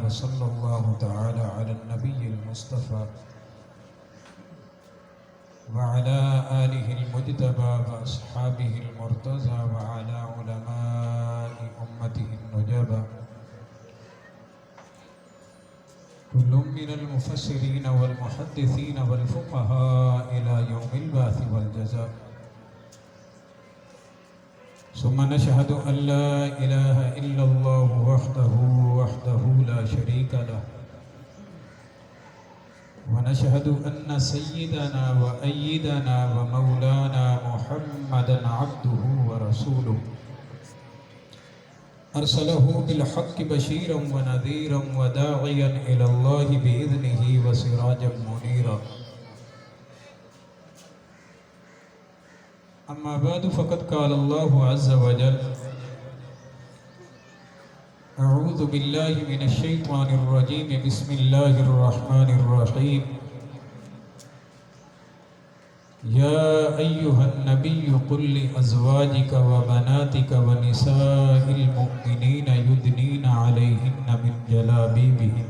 وصلى الله تعالى على النبي المصطفى وعلى آله المجتبى وأصحابه المرتضى وعلى علماء أمته النجبى كل من المفسرين والمحدثين والفقهاء إلى يوم البعث والجزاء. ثم نشهد أن لا إله إلا الله وحده لا شريك له، ونشهد أن سيدنا وأيدنا ومولانا محمدا عبده ورسوله أرسله بالحق بشيرا ونذيرا وداعيا إلى الله بإذنه وسراجا منيرا. أما بعد فقد قال الله عز وجل: أعوذ بالله من الشيطان الرجيم، بسم الله الرحمن الرحيم. يا أيها النبي قل لأزواجك وبناتك ونساء المؤمنين يدنين عليهن من جلابيبهن.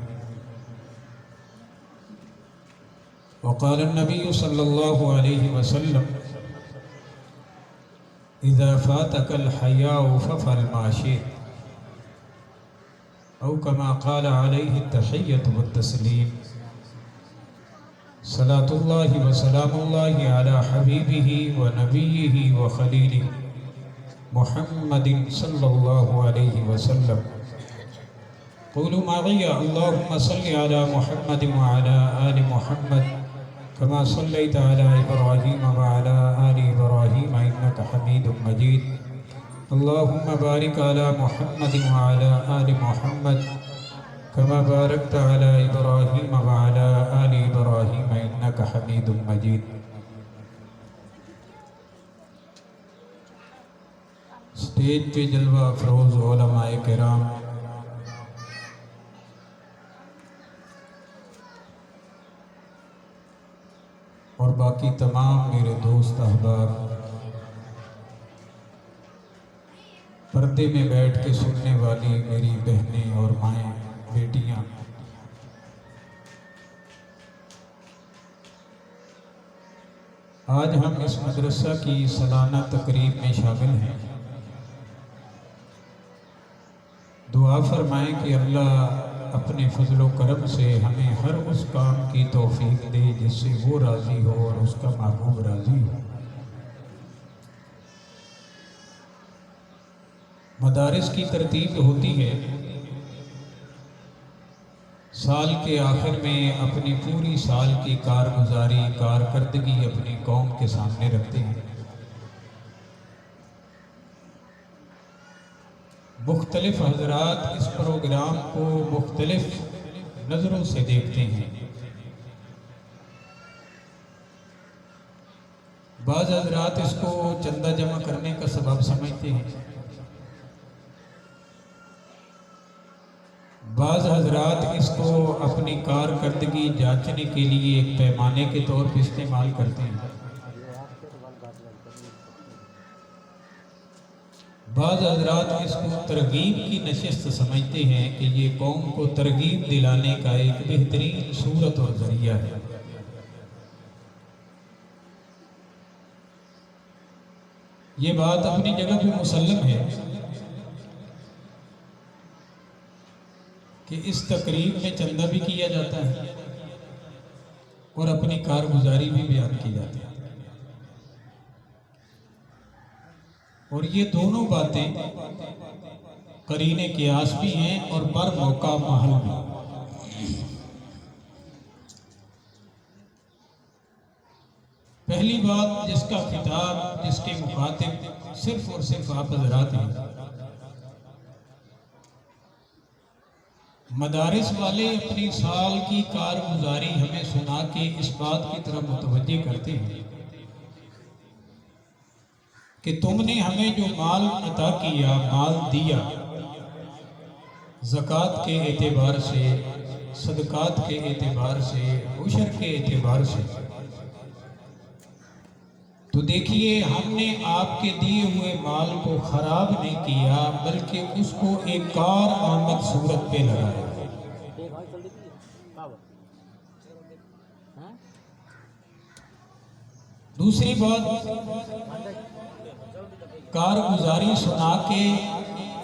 وقال النبي صلى الله عليه وسلم: إذا فاتك الحياء فافعل ما شئت، أو كما قال عليه التحية والتسليم. صلاة الله وسلام الله على حبيبه ونبيه وخليله محمد صلى الله عليه وسلم. قولوا معي: اللهم صل على محمد وعلى آل محمد كما صليت على إبراهيم وعلى آل إبراهيم إنك حميد مجيد. اللهم بارك على محمد وعلى آل محمد كما باركت على إبراهيم وعلى آل إبراهيم إنك حميد مجيد. اسٹیج پہ جلوہ افروز علماء کرام، اور باقی تمام میرے دوست احباب، پردے میں بیٹھ کے سننے والی میری بہنیں اور مائیں، بیٹیاں، آج ہم اس مدرسہ کی سالانہ تقریب میں شامل ہیں. دعا فرمائیں کہ اللہ اپنے فضل و کرم سے ہمیں ہر اس کام کی توفیق دے جس سے وہ راضی ہو اور اس کا محبوب راضی ہو. مدارس کی ترتیب ہوتی ہے، سال کے آخر میں اپنی پوری سال کی کارگزاری، کارکردگی اپنی قوم کے سامنے رکھتے ہیں. مختلف حضرات اس پروگرام کو مختلف نظروں سے دیکھتے ہیں. بعض حضرات اس کو چندہ جمع کرنے کا سبب سمجھتے ہیں، بعض حضرات اس کو اپنی کارکردگی جانچنے کے لیے ایک پیمانے کے طور پر استعمال کرتے ہیں. بعض حضرات اس کو ترغیب کی نشست سمجھتے ہیں کہ یہ قوم کو ترغیب دلانے کا ایک بہترین صورت اور ذریعہ ہے. یہ بات اپنی جگہ پہ مسلم ہے کہ اس تقریب میں چندہ بھی کیا جاتا ہے اور اپنی کارگزاری بھی بیان کی جاتی ہے، اور یہ دونوں باتیں قرین قیاس بھی ہیں اور بر موقع محل بھی. پہلی بات جس کا خطاب، جس کے مخاطب صرف اور صرف آپ حضرات ہیں، مدارس والے اپنی سال کی کارگزاری ہمیں سنا کے اس بات کی طرف متوجہ کرتے ہیں کہ تم نے ہمیں جو مال عطا کیا، مال دیا، زکوٰۃ کے اعتبار سے، صدقات کے اعتبار سے، عشر کے اعتبار سے، تو دیکھیے ہم نے آپ کے دیے ہوئے مال کو خراب نہیں کیا بلکہ اس کو ایک کار آمد صورت پہ لگایا. دوسری بات، کارگزاری سنا کے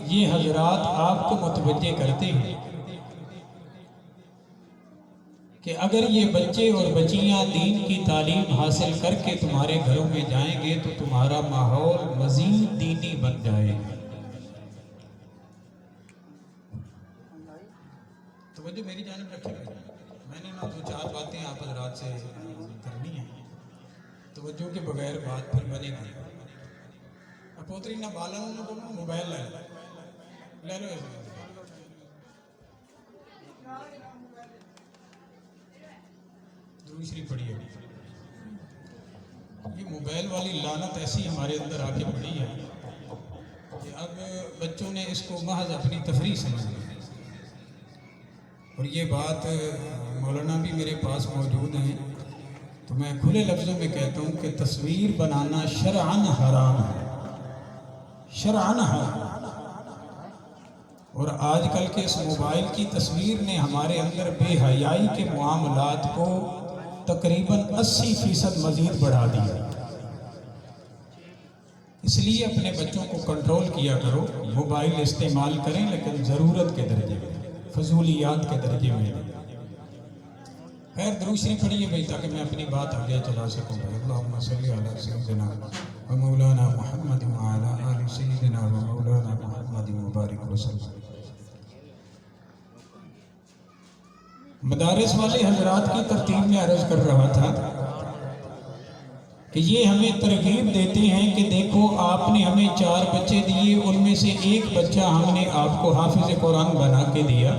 یہ حضرات آپ کو متوجہ کرتے ہیں کہ اگر یہ بچے اور بچیاں دین کی تعلیم حاصل کر کے تمہارے گھروں میں جائیں گے تو تمہارا ماحول مزید دینی بن جائے گا۔ توجہ میری جانب رکھے گا، میں نے دو چار باتیں آپ حضرات سے کرنی ہیں، توجہ کے بغیر بات پھر بنے گی۔ پوتری نہ بالن نہ بولو، موبائل لے لو دوسری پڑی ہے۔ یہ موبائل والی لعنت ایسی ہمارے اندر آ کے پڑی ہے کہ اب بچوں نے اس کو محض اپنی تفریح سمجھ لی، اور یہ بات مولانا بھی میرے پاس موجود ہیں، تو میں کھلے لفظوں میں کہتا ہوں کہ تصویر بنانا شرعاً حرام ہے، شرعاً حرام۔ اور آج کل کے اس موبائل کی تصویر نے ہمارے اندر بے حیائی کے معاملات کو تقریباً 80% مزید بڑھا دیا۔ اس لیے اپنے بچوں کو کنٹرول کیا کرو، موبائل استعمال کریں لیکن ضرورت کے درجے میں، فضولیات کے درجے میں۔ خیر دوسری پڑھیے بھائی تاکہ میں اپنی بات آگے چلا سکوں۔ اللہم صلی علی سیدنا و مولانا محمد وعلی آل سیدنا و مولانا محمد مبارک وسلم۔ مدارس والے حضرات کی ترتیب میں عرض کر رہا تھا کہ یہ ہمیں ترغیب دیتے ہیں کہ دیکھو آپ نے ہمیں 4 بچے دیے، ان میں سے ایک بچہ ہم نے آپ کو حافظ قرآن بنا کے دیا،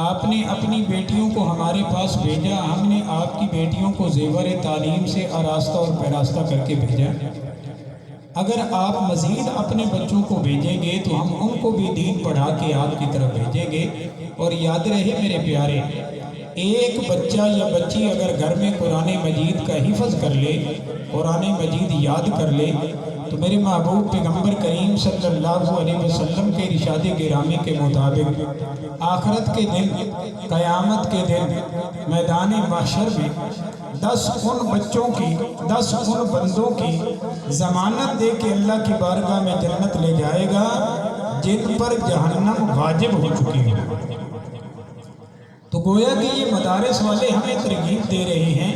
آپ نے اپنی بیٹیوں کو ہمارے پاس بھیجا، ہم نے آپ کی بیٹیوں کو زیور تعلیم سے آراستہ اور پیراستہ کر کے بھیجا۔ اگر آپ مزید اپنے بچوں کو بھیجیں گے تو ہم ان کو بھی دین پڑھا کے آپ کی طرف بھیجیں گے۔ اور یاد رہے میرے پیارے، ایک بچہ یا بچی اگر گھر میں قرآن مجید کا حفظ کر لے، قرآن مجید یاد کر لے، تو میرے محبوب پیغمبر کریم صلی اللہ علیہ وسلم کے ارشاد گرامی کے مطابق آخرت کے دن، قیامت کے دن، میدان محشر میں 10 ان بچوں کی، 10 ان بندوں کی ضمانت دے کے اللہ کی بارگاہ میں جنت لے جائے گا جن پر جہنم واجب ہو چکی ہے۔ تو گویا کہ یہ مدارس والے ہمیں ترغیب دے رہے ہیں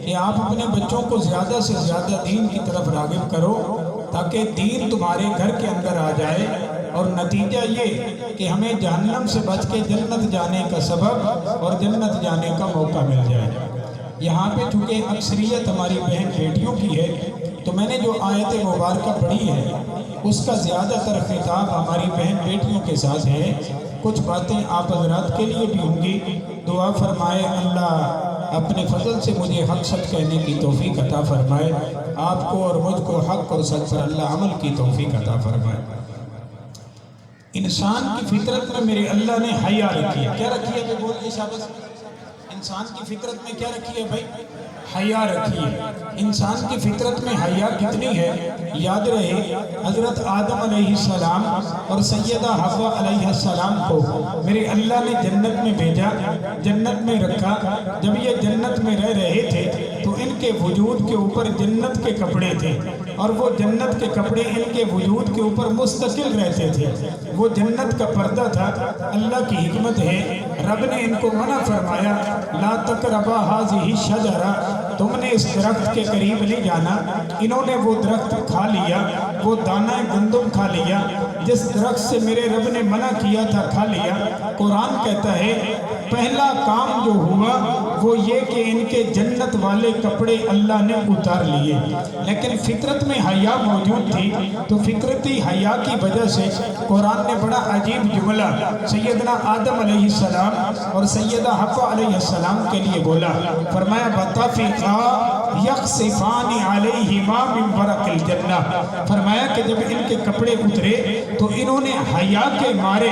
کہ آپ اپنے بچوں کو زیادہ سے زیادہ دین کی طرف راغب کرو تاکہ دین تمہارے گھر کے اندر آ جائے، اور نتیجہ یہ کہ ہمیں جہنم سے بچ کے جنت جانے کا سبب اور جنت جانے کا موقع مل جائے۔ یہاں پہ چونکہ اکثریت ہماری بہن بیٹیوں کی ہے تو میں نے جو آیت مبارکہ پڑھی ہے اس کا زیادہ تر خطاب ہماری بہن بیٹیوں کے ساتھ ہے۔ کچھ باتیں آپ حضرات کے لیے بھی ہوں گی، دعا فرمائے اللہ اپنے فضل سے مجھے حق سچ کہنے کی توفیق عطا فرمائے، آپ کو اور مجھ کو حق اور سچ پر اللہ عمل کی توفیق عطا فرمائے۔ انسان کی فطرت میں میرے اللہ نے حیا رکھی ہے۔ کیا رکھی ہے؟ بول کے شاباش۔ انسان کی فطرت میں کیا رکھی ہے بھائی؟ حیا رکھی ہے۔ انسان کی فطرت میں حیا کتنی ہے؟ یاد رہے حضرت آدم علیہ السلام اور سیدہ حوا علیہ السلام کو میرے اللہ نے جنت میں بھیجا، جنت میں رکھا۔ جب یہ جنت میں رہ رہے تھے تو ان کے وجود کے اوپر جنت کے کپڑے تھے، اور وہ جنت کے کپڑے ان کے وجود کے اوپر مستقل رہتے تھے۔ وہ جنت کا پردہ تھا۔ اللہ کی حکمت ہے، رب نے ان کو منع فرمایا، لا تقربا ھذہ الشجرہ، تم نے اس درخت کے قریب نہیں جانا۔ انہوں نے وہ درخت کھا لیا، وہ دانہ گندم کھا لیا، جس درخت سے میرے رب نے منع کیا تھا کھا لیا۔ قرآن کہتا ہے پہلا کام جو ہوا وہ یہ کہ ان کے جنت والے کپڑے اللہ نے اتار لیے، لیکن فطرت میں حیا موجود تھی، تو فطرتی حیا کی وجہ سے قرآن نے بڑا عجیب جملہ سیدنا آدم علیہ السلام اور سیدہ حوا علیہ السلام کے لیے بولا، فرمایا بطفقا یخصفان علیہما من ورق الجنہ، فرمایا کہ جب ان کے کپڑے اترے تو انہوں نے حیا کے مارے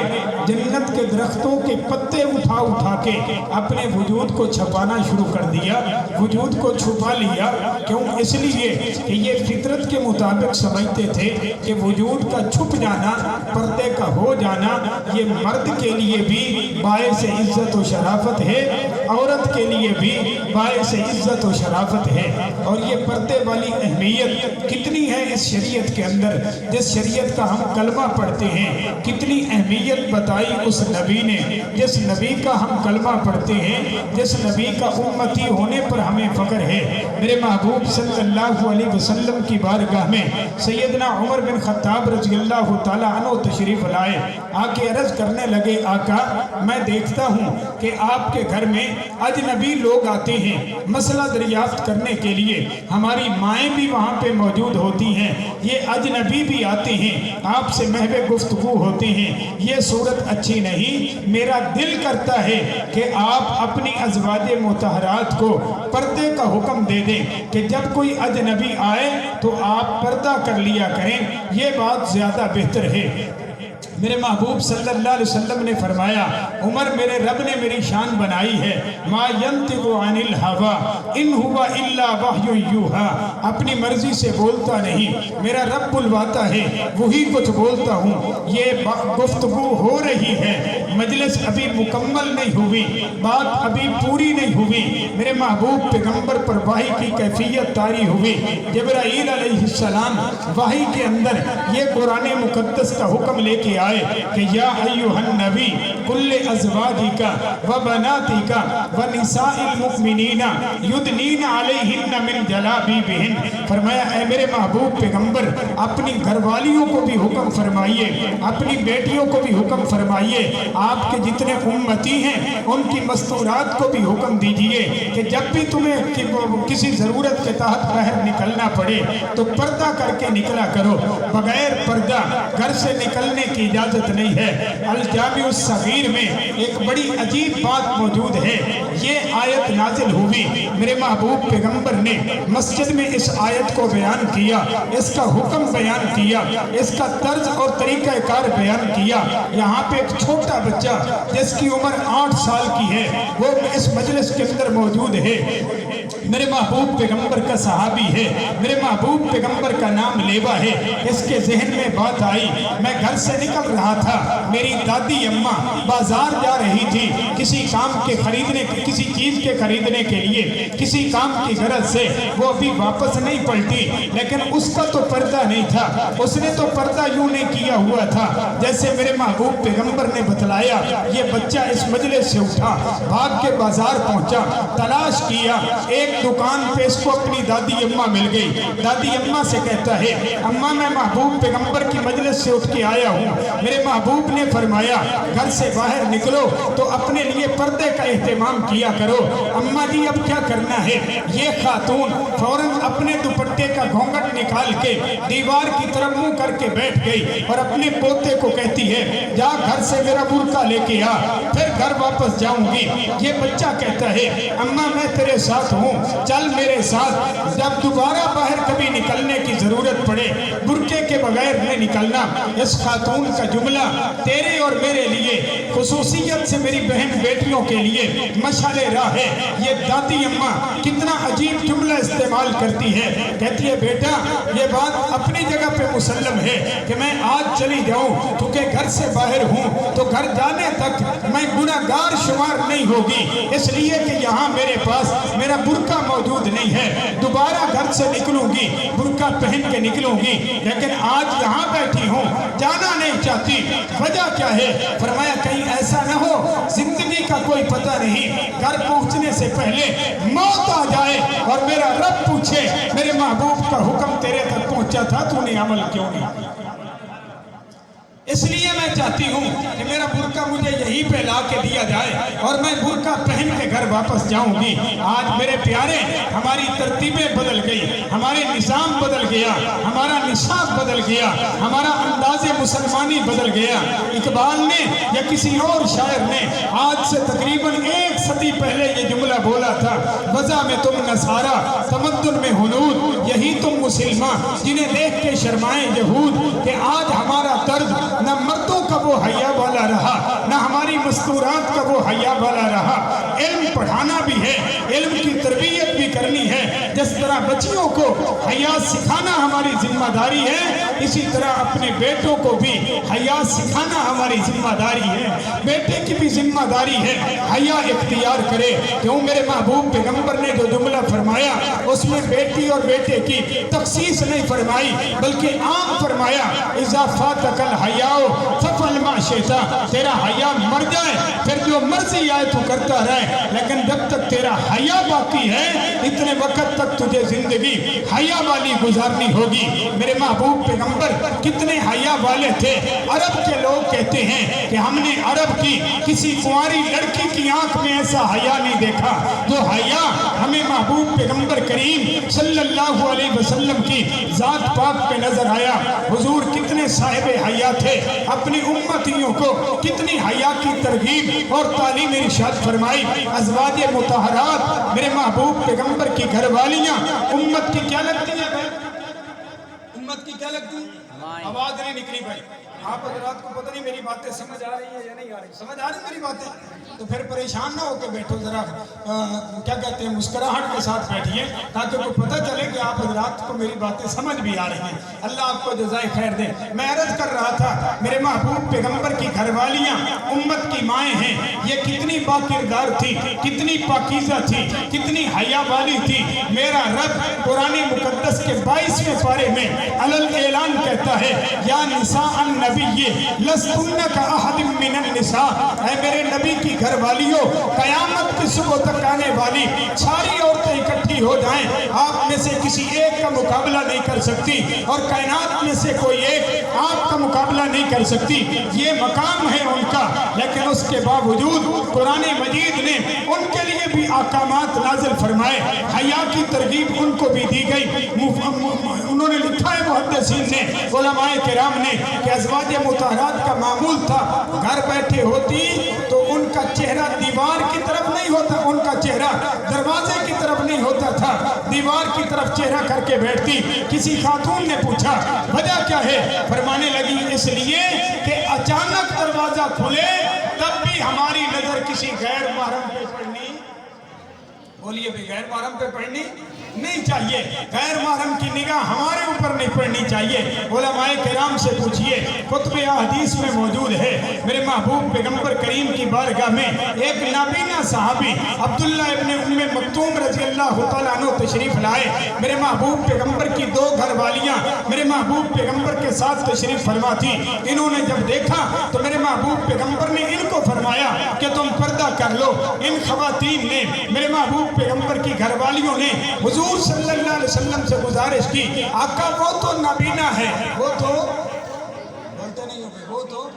جنت کے درختوں کے پتے اٹھا اٹھا کے اپنے وجود کو چھپانا شروع کر دیا، وجود کو چھپا لیا۔ کیوں؟ اس لیے کہ یہ فطرت کے مطابق سمجھتے تھے کہ وجود کا چھپ جانا، پردے کا ہو جانا، یہ مرد کے لیے بھی باعث عزت و شرافت ہے، عورت کے لیے بھی باعث عزت و شرافت ہے۔ اور یہ پردے والی اہمیت کتنی ہے اس شریعت کے اندر، جس شریعت کا ہم کلمہ پڑھتے ہیں، کتنی اہمیت بتائی اس نبی نے، جس نبی کا ہم کلمہ پڑھتے ہیں، جس نبی کا امتی ہونے پر ہمیں فخر ہے۔ میرے محبوب صلی اللہ علیہ وسلم کی بارگاہ میں سیدنا عمر بن خطاب رضی اللہ تعالیٰ عنہ تشریف لائے، آ کے عرض کرنے لگے آقا میں دیکھتا ہوں کہ آپ کے گھر میں اجنبی لوگ آتے ہیں مسئلہ دریافت کرنے کے لیے، ہماری مائیں بھی وہاں پہ موجود ہوتی ہیں، یہ اجنبی بھی آتے ہیں، آپ سے محو گفتگو ہوتے ہیں، یہ صورت اچھی نہیں، میرا دل کرتا ہے کہ آپ اپنی ازواج مطہرات کو پردے کا حکم دے دیں کہ جب کوئی اجنبی آئے تو آپ پردہ کر لیا کریں، یہ بات زیادہ بہتر ہے۔ میرے محبوب صلی اللہ علیہ وسلم نے فرمایا عمر میرے رب نے میری شان بنائی ہے، ما ینطق عن الہوا ان ہوا الا وحی یوحا، اپنی مرضی سے بولتا نہیں، میرا رب بلواتا ہے وہی کچھ بولتا ہوں۔ یہ گفتگو ہو رہی ہے، مجلس ابھی مکمل نہیں ہوئی، بات ابھی پوری نہیں ہوئی، میرے محبوب پیغمبر پر وحی کی کیفیت طاری ہوئی۔ جبرائیل علیہ السلام وحی کے اندر یہ قرآن مقدس کا حکم لے کے آئے کہ یا ایوہ النبی کل ازواجکا و بناتکا و نساء المؤمنین یدنین علیہن من جلابیبہن، فرمایا اے میرے محبوب پیغمبر اپنی گھر والیوں کو بھی حکم فرمائیے، اپنی بیٹیوں کو بھی حکم فرمائیے، آپ کے جتنے امتی ہیں ان کی مستورات کو بھی حکم دیجئے کہ جب بھی تمہیں کسی ضرورت کے تحت باہر نکلنا پڑے تو پردہ کر کے نکلا کرو، بغیر پردہ گھر سے نکلنے کی اجازت نہیں ہے۔ الجامع الصغیر میں ایک بڑی عجیب بات موجود ہے، یہ آیت نازل ہوئی، میرے محبوب پیغمبر نے مسجد میں اس آیت کو بیان کیا، اس کا حکم بیان کیا، اس کا طرز اور طریقہ کار بیان کیا۔ یہاں پہ ایک چھوٹا بچہ جس کی عمر 8 سال کی ہے وہ اس مجلس کے اندر موجود ہے، میرے محبوب پیغمبر کا صحابی ہے، میرے محبوب پیغمبر کا نام لیوا ہے۔ اس کے ذہن میں بات آئی، میں گھر سے نکل رہا تھا، میری دادی اماں بازار جا رہی تھی کسی کام کے خریدنے، کسی چیز کے خریدنے کے لیے، کسی کام کی غرض سے، وہ ابھی واپس نہیں پلٹی، لیکن اس کا تو پردہ نہیں تھا، اس نے تو پردہ یوں نہیں کیا ہوا تھا جیسے میرے محبوب پیغمبر نے بتلایا۔ یہ بچہ اس مجلس سے اٹھا، بھاگ کے بازار پہنچا، تلاش کیا، ایک دکان پہ اس کو اپنی دادی اماں مل گئی۔ دادی اماں سے کہتا ہے اماں میں محبوب پیغمبر کی مجلس سے اٹھ کے آیا ہوں، میرے محبوب نے فرمایا گھر سے باہر نکلو تو اپنے لیے پردے کا اہتمام کیا کرو۔ اماں جی اب کیا کرنا ہے؟ یہ خاتون فوراً اپنے دوپٹے کا گھونگھٹ نکال کے دیوار کی طرف منہ کر کے بیٹھ گئی اور اپنے پوتے کو کہتی ہے جا گھر سے میرا برقع لے کے آ، پھر گھر واپس جاؤں گی۔ یہ بچہ کہتا ہے اماں میں تیرے ساتھ ہوں، چل میرے ساتھ، جب دوبارہ باہر کبھی نکلنے کی ضرورت پڑے برقعے کے بغیر نہیں نکلنا۔ اس خاتون کا جملہ تیرے اور میرے لیے، خصوصیت سے میری بہن بیٹیوں کے لیے مشعل راہ ہے۔ یہ دادی اماں کتنا عجیب جملہ استعمال کرتی ہے، کہتی ہے بیٹا یہ بات اپنی جگہ پہ مسلم ہے کہ میں آج چلی جاؤں کیونکہ گھر سے باہر ہوں تو گھر جانے تک میں گناہگار شمار نہیں ہوگی، اس لیے کہ یہاں میرے پاس میرا برقع موجود نہیں ہے، دوبارہ گھر سے نکلوں گی برقع پہن کے نکلوں گی، لیکن آج یہاں بیٹھی ہوں جانا نہیں چاہتی۔ وجہ کیا ہے؟ فرمایا کہیں ایسا نہ ہو زندگی کا کوئی پتہ نہیں، گھر پہنچنے سے پہلے موت آ جائے اور میرا رب پوچھے میرے محبوب کا حکم تیرے تک پہنچا تھا تو نے عمل کیوں نہیں؟ اس لیے میں چاہتی ہوں کہ میرا برقع مجھے یہیں پہ لا کے دیا جائے اور میں برقع پہن کے گھر واپس جاؤں گی۔ آج میرے پیارے ہماری ترتیبیں بدل گئی، ہمارے نظام بدل گیا، ہمارا نصاب بدل گیا، ہمارا انداز مسلمانی بدل گیا۔ اقبال نے یا کسی اور شاعر نے آج سے تقریباً 1 صدی پہلے یہ جملہ بولا تھا، وضع میں تم نصارہ تمدن میں ہنود، یہی تم مسلمان جنہیں دیکھ کے شرمائیں یہود، کہ آج ہمارا طرز نہ مردوں کا وہ حیا والا رہا، نہ ہماری مستورات کا وہ حیا والا رہا۔ علم پڑھانا بھی ہے، علم کی تربیت بھی کرنی ہے، جس طرح بچیوں کو حیا سکھانا ہماری ذمہ داری ہے، اسی طرح اپنے بیٹوں کو بھی حیا سکھانا ہماری ذمہ داری ہے. بیٹے کی بھی ذمہ داری ہے حیا اختیار کرے. کیوں میرے محبوب پیغمبر نے جو جملہ فرمایا اس میں بیٹی اور بیٹے کی تخصیص نہیں فرمائی بلکہ عام فرمایا اذا فاتک الحیاء فافعل ما شئت. تیرا حیا مر جائے پھر جو مرضی آئے تو کرتا رہے، لیکن جب تک تیرا حیا باقی ہے اتنے وقت تک تجھے زندگی حیا والی گزارنی ہوگی. میرے محبوب پیغمبر کتنے حیا والے تھے. عرب کے لوگ کہتے ہیں کہ ہم نے عرب کی کسی کنواری لڑکی کی آنکھ میں ایسا حیا نہیں دیکھا جو حیا ہمیں محبوب پیغمبر کریم صلی اللہ علیہ وسلم کی ذات پاک پہ نظر آیا. حضور کتنے صاحب حیا تھے، اپنی امتیوں کو کتنی حیا کی ترغیب اور تعلیم ارشاد فرمائی. ازواج مطہرات میرے محبوب پیغمبر کی گھر والیاں امت کی کیا لگتی ہیں بھائی؟ امت کی کیا لگتی ہیں؟ آواز نہیں نکلی بھائی. آپ حضرات کو پتہ نہیں میری باتیں سمجھ آ رہی ہیں یا نہیں آ رہی؟ سمجھ آ رہی میری باتیں؟ تو پھر پریشان نہ ہو کے بیٹھو، ذرا کیا کہتے ہیں مسکراہٹ کے ساتھ بیٹھیے تاکہ کو پتہ چلے کہ آپ حضرات کو میری باتیں سمجھ بھی آ رہی ہیں. اللہ آپ کو جزائے خیر دے. میں عرض کر رہا تھا میرے محبوب پیغمبر کی گھر والیاں امت کی مائیں ہیں. یہ کتنی با کردار تھی، کتنی پاکیزہ تھی، کتنی حیا والی تھی. میرا رب قرآن مقدس کے 22ویں پارے میں علل اعلان کہتا ہے یا نساء النبی لستن کاحد من النساء. اے میرے نبی کی گھر والیوں، قیامت کی صبح تک آنے والی ساری عورتیں اکٹھی ہو جائیں، آپ میں سے کسی ایک کا مقابلہ نہیں کر سکتی اور کائنات میں سے کوئی ایک آپ کا مقابلہ نہیں کر سکتی. یہ مقام ہے ان کا، لیکن اس کے باوجود قرآن مجید نے ان کے لیے بھی احکامات نازل فرمائے. حیا کی ترغیب ان کو بھی دی گئی. انہوں نے لکھا ہے محدثین نے، علماء کرام نے کہ ازواج مطہرات کا معمول تھا گھر بیٹھے ہوتی تو ان کا چہرہ دیوار کی طرف نہیں ہوتا، ان کا چہرہ دروازے کی طرف نہیں ہوتا تھا، دیوار کی طرف چہرہ کر کے بیٹھتی. کسی خاتون نے پوچھا وجہ کیا ہے؟ فرمانے لگی اس لیے کہ اچانک دروازہ کھلے تب بھی ہماری نظر کسی غیر محرم پہ پڑنی، بولیے بھی غیر محرم پہ پڑنی نہیں چاہیے. غیر محرم کی نگاہ ہمارے اوپر نہیں پڑنی چاہیے. علماء کرام سے پوچھئے، کتب احادیث میں موجود ہے میرے محبوب پیغمبر کریم کی بارگاہ میں ایک نابینا صحابی عبداللہ ابن ام مکتوم رضی اللہ تعالیٰ عنہ تشریف لائے. میرے محبوب پیغمبر کی 2 گھر والیاں میرے محبوب پیغمبر کے ساتھ تشریف فرما تھی. انہوں نے جب دیکھا تو میرے محبوب پیغمبر نے ان کو فرمایا کہ تم پردہ کر لو. ان خواتین نے میرے محبوب پیغمبر کی گھر والیوں نے حضور صلی اللہ علیہ وسلم سے گزارش کی، آقا وہ تو نابینا ہے، وہ تو بولتے نہیں ہو، وہ تو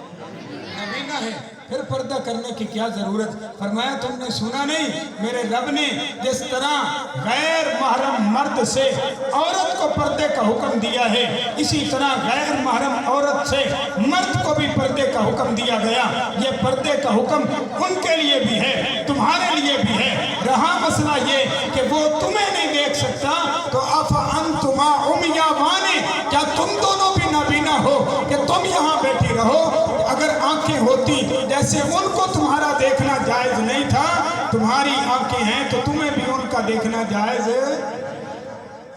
نابینا ہے، پھر پردہ کرنے کی کیا ضرورت؟ فرمایا تم نے سنا نہیں میرے رب نے جس طرح غیر محرم مرد سے عورت کو پردے کا حکم دیا ہے اسی طرح غیر محرم عورت سے مرد کو بھی پردے کا حکم دیا گیا. یہ پردے کا حکم ان کے لیے بھی ہے، تمہارے لیے بھی ہے. رہا مسئلہ یہ کہ وہ تمہیں نہیں دیکھ سکتا تو افانتما عمیان، کیا تم دونوں بھی نابینا ہو کہ تم یہاں بیٹھی رہو؟ اگر آنکھیں ہوتی جیسے ان کو تمہارا دیکھنا جائز نہیں تھا، تمہاری آنکھیں ہیں تو تمہیں بھی ان کا دیکھنا جائز ہے،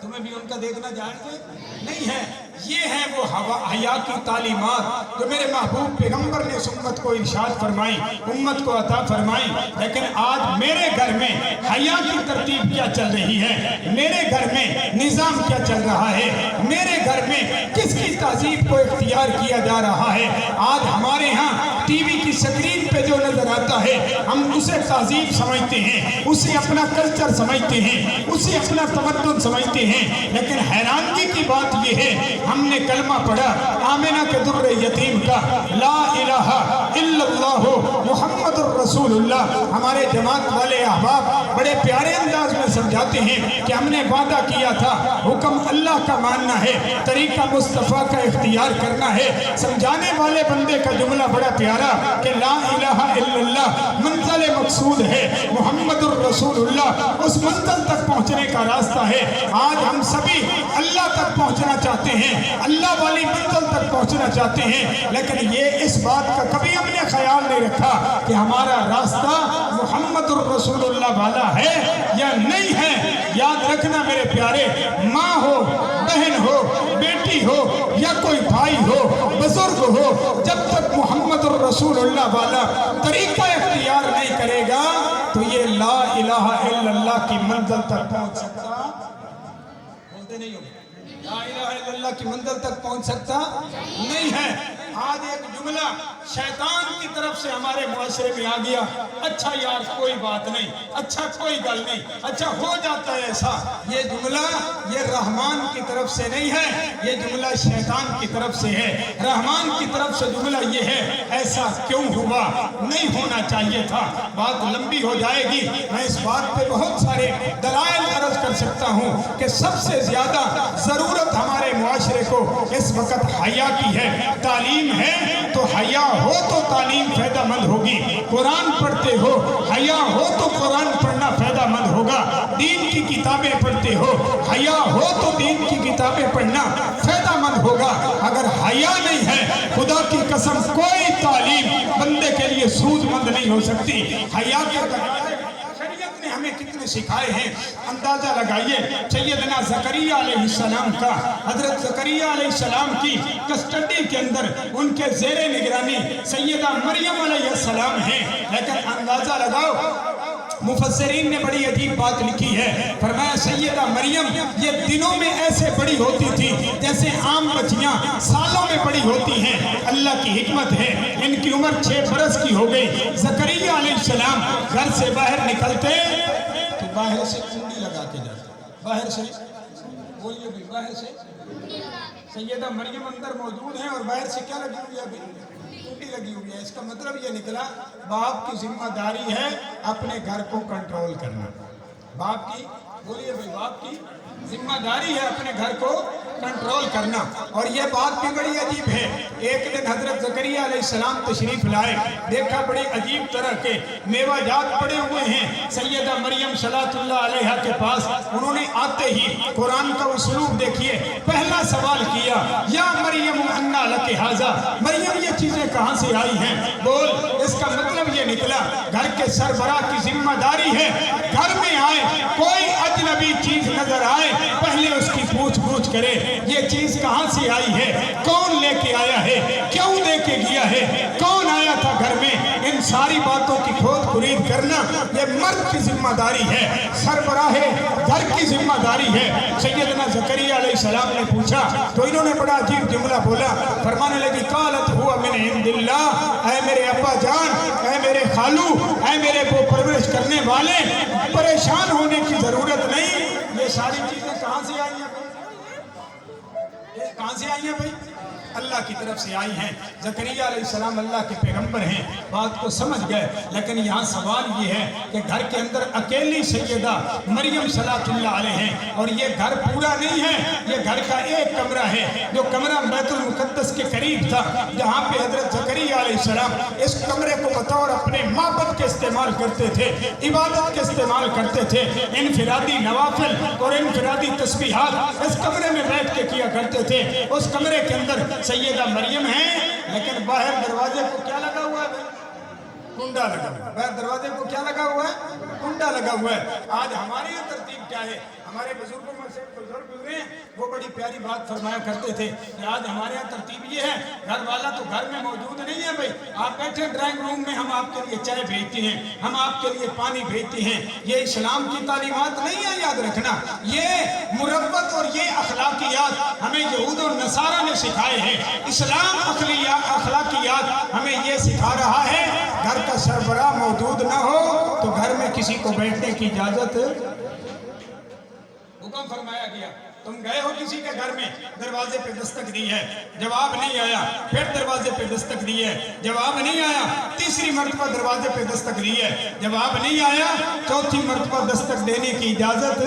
تمہیں بھی ان کا دیکھنا جائز نہیں ہے. یہ ہیں وہ حیا کی تعلیمات جو میرے محبوب پیغمبر نے اس امت کو ارشاد فرمائی، امت کو عطا فرمائی. لیکن آج میرے گھر میں حیا کی ترتیب کیا چل رہی ہے؟ میرے گھر میں نظام کیا چل رہا ہے؟ میرے گھر میں کس کی تہذیب کو اختیار کیا جا رہا ہے؟ آج ہمارے ہاں ٹی وی کی سکرین پہ جو نظر آتا ہے ہم اسے تہذیب سمجھتے ہیں، اسے اپنا کلچر سمجھتے ہیں، اسے اپنا تمدن سمجھتے ہیں. لیکن حیرانگی کی بات یہ ہے ہم نے کلمہ پڑھا آمنہ کے در یتیم کا، لا الہ الا اللہ محمد الرسول اللہ. ہمارے جماعت والے احباب بڑے پیارے انداز میں سمجھاتے ہیں کہ ہم نے وعدہ کیا تھا حکم اللہ کا ماننا ہے، طریقہ مصطفیٰ کا اختیار کرنا ہے. سمجھانے والے بندے کا جملہ بڑا پیارا کہ لا الہ الا اللہ منزل مقصود ہے، محمد الرسول اللہ اس منزل تک پہنچنے کا راستہ ہے. آج ہم سبھی اللہ تک پہنچنا چاہتے ہیں، اللہ والی منزل تک پہنچنا چاہتے ہیں، لیکن یہ اس بات کا کبھی ہم نے خیال نہیں رکھا کہ ہمارا راستہ محمد الرسول اللہ والا ہے یا نہیں ہے. یاد رکھنا میرے پیارے، ماں ہو، بہن ہو، بیٹی ہو یا کوئی بھائی ہو بزرگ ہو، جب تک محمد الرسول اللہ والا طریقہ اختیار نہیں کرے گا تو یہ لا الہ الا اللہ کی منزل تک پہنچ سکتا بولتے نہیں ہو، لا الہ الا اللہ کی منزل تک پہنچ سکتا نہیں ہے۔ آج ایک جملہ شیطان کی طرف سے ہمارے معاشرے میں آ گیا، اچھا یار کوئی بات نہیں، اچھا کوئی گل نہیں، اچھا ہو جاتا ہے ایسا۔ یہ جملہ یہ رحمان کی طرف سے نہیں ہے، یہ جملہ شیطان کی طرف سے ہے۔ رحمان کی طرف سے جملہ یہ ہے ایسا کیوں ہوا، نہیں ہونا چاہیے تھا۔ بات لمبی ہو جائے گی، میں اس بات پہ بہت سارے دلائل عرض کر سکتا ہوں کہ سب سے زیادہ ضرورت ہمارے معاشرے کو اس وقت حیا کی ہے۔ تعلیم ہے تو حیا ہو تو تعلیم فائدہ مند ہوگی، قرآن پڑھتے ہو حیا ہو تو قرآن پڑھنا فائدہ مند ہوگا، دین کی کتابیں پڑھتے ہو حیا ہو تو دین کی کتابیں پڑھنا فائدہ مند ہوگا۔ اگر حیا نہیں ہے خدا کی قسم کوئی تعلیم بندے کے لیے سود مند نہیں ہو سکتی۔ حیا کے شریعت نے ہمیں کتنے سکھائے ہیں اندازہ لگائیے۔ سیدنا زکریہ علیہ السلام کا، حضرت زکریہ علیہ السلام کی کسٹڈی کے اندر ان کے زیر نگرانی سیدہ مریم علیہ السلام ہیں، لیکن اندازہ لگاؤ مفسرین نے بڑی عجیب بات لکھی ہے۔ فرمایا سیدہ مریم یہ دنوں میں ایسے بڑی ہوتی تھی جیسے عام بچیاں سالوں میں بڑی ہوتی ہیں۔ اللہ کی حکمت ہے ان کی عمر 6 برس کی ہو گئی۔ زکریہ علیہ السلام گھر سے باہر نکلتے تو باہر سے کنڈی لگا کے جاتے، باہر سے بولیے بھائی، باہر سے سیدہ مریم اندر موجود ہیں اور باہر سے کیا لگی ہوئی ہے ابھی؟ کنڈی لگی ہوئی ہے۔ اس کا مطلب یہ نکلا باپ کی ذمہ داری ہے اپنے گھر کو کنٹرول کرنا۔ باپ کی بولیے بھائی، باپ کی ذمہ داری ہے اپنے گھر کو کنٹرول کرنا۔ اور یہ بات بھی بڑی عجیب ہے۔ ایک دن حضرت زکریہ علیہ السلام تشریف لائے، دیکھا بڑی عجیب طرح کے میوہ جات پڑے ہوئے ہیں سیدہ مریم صلاۃ اللہ علیہا کے پاس۔ انہوں نے آتے ہی قرآن کا اسلوب دیکھیے، پہلا سوال کیا یا مریم انا لک ھذا، مریم یہ چیزیں کہاں سے آئی ہیں؟ بول۔ اس کا مطلب یہ نکلا گھر کے سربراہ کی ذمہ داری ہے گھر میں آئے کوئی اجنبی چیز نظر آئے پہلے اس کی پوچھ گچھ کرے، یہ چیز کہاں سے آئی ہے، کون لے کے آیا ہے، کیوں لے کے گیا ہے، کون آیا تھا گھر میں، ان ساری باتوں کی کھود خرید کرنا یہ مرد کی ذمہ داری ہے، سربراہ گھر کی ذمہ داری ہے۔ سیدنا زکریہ علیہ السلام نے پوچھا تو انہوں نے بڑا عجیب جملہ بولا، فرمانے لگی قالت ہوا من عند اللہ، اے میرے ابا جان، اے میرے خالو، اے میرے کو پرورش کرنے والے، پریشان ہونے کی ضرورت نہیں۔ یہ ساری چیزیں کہاں سے آئی ہیں؟ یہ کہاں سے آئی ہیں بھائی؟ اللہ کی طرف سے آئی ہیں۔ زکریہ علیہ السلام اللہ کے پیغمبر ہیں، بات کو سمجھ گئے، لیکن یہاں سوال یہ ہے کہ گھر کے اندر اکیلی سیدہ مریم صلاۃ اللہ علیہ ہیں اور یہ گھر پورا نہیں ہے، یہ گھر کا ایک کمرہ ہے جو کمرہ بیت المقدس کے قریب تھا، جہاں پہ حضرت زکریہ علیہ السلام اس کمرے کو بطور اپنے معبد کے استعمال کرتے تھے، عبادت کے استعمال کرتے تھے، انفرادی نوافل اور انفرادی تسبیحات اس کمرے میں بیٹھ کے کیا کرتے تھے۔ اس کمرے کے اندر سیدہ مریم ہیں، لیکن باہر دروازے کو کیا لگا ہوا ہے؟ کنڈا لگا ہوا ہے۔ باہر دروازے کو کیا لگا ہوا ہے؟ کنڈا لگا ہوا ہے۔ آج ہماری یہ ترتیب کیا ہے؟ ہمارے بزرگوں میں سے بزرگ گزرے ہیں، وہ بڑی پیاری بات فرمایا کرتے تھے کہ آج ہمارے یہاں ترتیب یہ ہے، گھر والا تو گھر میں موجود نہیں ہے بھائی، آپ بیٹھے ڈرائنگ روم میں، ہم آپ کے لیے چائے بھیجتے ہیں، ہم آپ کے لیے پانی بھیجتے ہیں۔ یہ اسلام کی تعلیمات نہیں ہے، یاد رکھنا، یہ مروت اور یہ اخلاقیات ہمیں یہود اور نصارہ نے سکھائے ہیں۔ اسلام اخلاقیات ہمیں یہ سکھا رہا ہے گھر کا سربراہ موجود نہ ہو تو گھر میں کسی کو بیٹھنے کی اجازت، حکم فرمایا گیا۔ تم گئے ہو کسی کے گھر میں، دروازے پہ دستک دی ہے، جواب نہیں آیا، پھر دروازے پہ دستک دی ہے، جواب نہیں آیا، تیسری مرتبہ دروازے پہ دستک دی ہے، جواب نہیں آیا، چوتھی مرتبہ دستک دینے کی اجازت،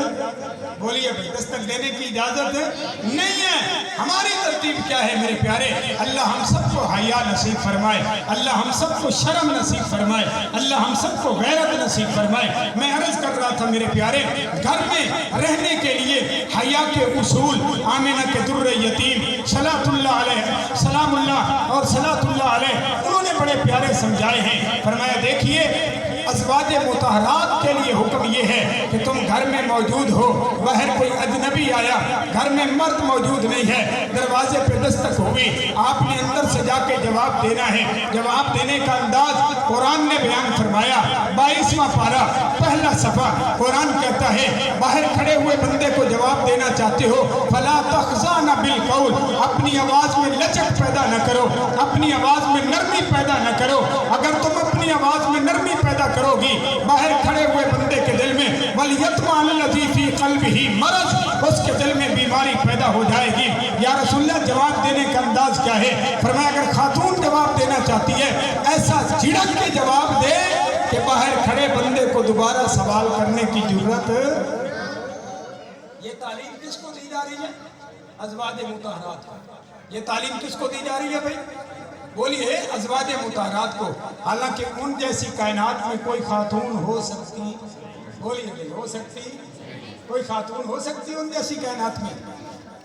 بولیے بھائی، دستک دینے کی اجازت نہیں ہے۔ ہماری ترتیب کیا ہے میرے پیارے؟ اللہ ہم سب کو حیا نصیب فرمائے، اللہ ہم سب کو شرم نصیب فرمائے، اللہ ہم سب کو غیرت نصیب فرمائے۔ میں عرض کر رہا تھا میرے پیارے، گھر میں رہنے کے لیے حیا کے اصول آمنہ کے در یتیم صلاۃ اللہ علیہ، سلام اللہ اور صلاۃ اللہ علیہ، انہوں نے بڑے پیارے سمجھائے ہیں۔ فرمایا دیکھیے ازواج مطہرات کے لیے حکم یہ ہے کہ تم گھر میں موجود ہو، باہر کوئی اجنبی آیا، گھر میں مرد موجود نہیں ہے، دروازے پہ دستک ہوئی، آپ نے اندر سے جا کے جواب دینا ہے۔ جواب دینے کا انداز قرآن نے بیان فرمایا، 22واں پارہ پہلا صفحہ، قرآن کہتا ہے باہر کھڑے ہوئے بندے کو جواب دینا چاہتے ہو، فَلَا تَخْضَعْنَ بِالْقَوْلِ، اپنی آواز میں لچک پیدا نہ کرو، اپنی آواز میں نرمی پیدا نہ کرو۔ اگر تم اپنی آواز میں نرمی پیدا کرو گی باہر کھڑے ہوئے بندے کے دل میں، وَلْيَطْمَعَ الَّذِي فِي قَلْبِهِ مَرَضٌ، اس کے دل میں بیماری پیدا ہو جائے گی۔ یا رسول اللہ جواب دینے کا انداز کیا ہے؟ فرمایا اگر خاتون جواب دینا چاہتی ہے ایسا جھڑک کے جواب دے کہ باہر کھڑے بندے کو دوبارہ سوال کرنے کی ضرورت۔ یہ تعلیم کس کو دی جا رہی ہے؟ ازواج مطہرات کو۔ یہ تعلیم کس کو دی جا رہی ہے بھائی؟ بولیے ازواج مطہرات کو۔ حالانکہ ان جیسی کائنات میں کوئی خاتون ہو سکتی، بولیے بھائی ہو سکتی، کوئی خاتون ہو سکتی ان جیسی کائنات میں؟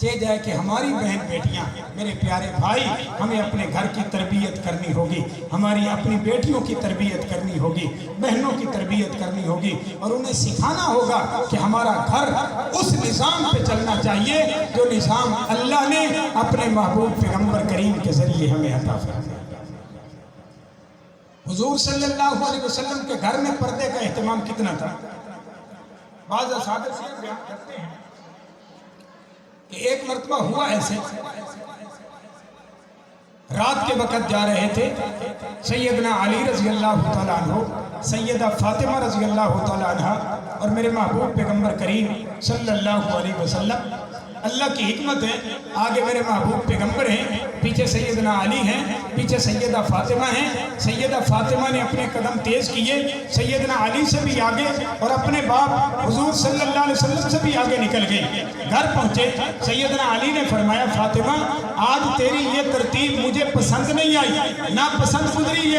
چاہے جائے کہ ہماری بہن بیٹیاں، میرے پیارے بھائی، ہمیں اپنے گھر کی تربیت کرنی ہوگی، ہماری اپنی بیٹیوں کی تربیت کرنی ہوگی، بہنوں کی تربیت کرنی ہوگی، اور انہیں سکھانا ہوگا کہ ہمارا گھر اس نظام پہ چلنا چاہیے جو نظام اللہ نے اپنے محبوب پیغمبر کریم کے ذریعے ہمیں عطا فرمایا۔ حضور صلی اللہ علیہ وسلم کے گھر میں پردے کا اہتمام کتنا تھا؟ بعض احادیث سے بیان کرتے ہیں کہ ایک مرتبہ ہوا ایسے، رات کے وقت جا رہے تھے، سیدنا علی رضی اللہ تعالیٰ عنہ، سیدہ فاطمہ رضی اللہ تعالیٰ عنہ اور میرے محبوب پیغمبر کریم صلی اللہ علیہ وسلم۔ اللہ کی حکمت ہے، آگے میرے محبوب پیغمبر ہیں، پیچھے سیدنا علی ہیں، پیچھے سیدہ فاطمہ ہیں۔ سیدہ فاطمہ نے اپنے قدم تیز کیے، سیدنا علی سے بھی آگے اور اپنے باپ حضور صلی اللہ علیہ وسلم سے بھی آگے نکل گئی۔ گھر پہنچے، سیدنا علی نے فرمایا فاطمہ آج تیری یہ ترتیب مجھے پسند نہیں آئی، ناپسند گزری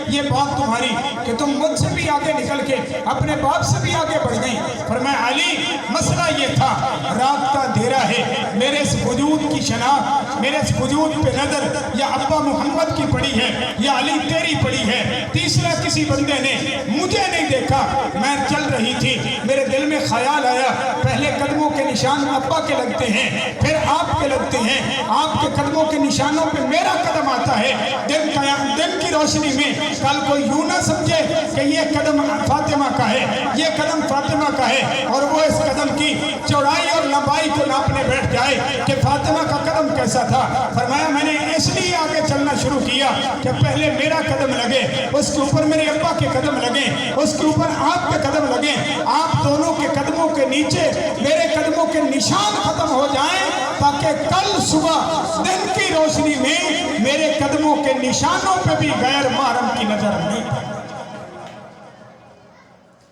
یہ بات تمہاری کہ تم مجھ سے بھی آگے نکل کے اپنے باپ سے بھی آگے بڑھ گئی۔ فرمایا علی مسئلہ یہ تھا، رات کا اندھیرا ہے، میرے اس وجود کی شناخت، میرے اس وجود پہ نظر یا ابا محمد کی پڑی ہے یا علی تیری پڑی ہے، تیسرا کسی بندے نے مجھے نہیں دیکھا، میں چل رہی تھی، میرے دل میں خیال آیا پہلے قدموں کے نشان ابا کے لگتے ہیں پھر آپ کے لگتے ہیں، آپ کے قدموں کے نشانوں پہ میرا قدم آتا ہے، دن کی روشنی میں کل کوئی یوں نہ سمجھے کہ یہ قدم فاطمہ کا ہے، یہ قدم فاطمہ کا ہے، اور وہ اس قدم کی چوڑائی اور لمبائی کو ناپنے بیٹھ جائے کہ فاطمہ کا قدم کیسا تھا۔ فرمایا میں نے اس لیے آگے چلنا شروع کیا کہ پہلے میرا قدم لگے، اس کے اوپر میرے ابا کے قدم لگیں، اس کے اوپر آپ کے قدم لگیں، آپ دونوں کے قدموں کے نیچے میرے قدموں کے نشان ختم ہو جائیں تاکہ کل صبح دن کی روشنی میں میرے قدموں کے نشانوں پہ بھی غیر محرم کی نظر نہیں پڑے۔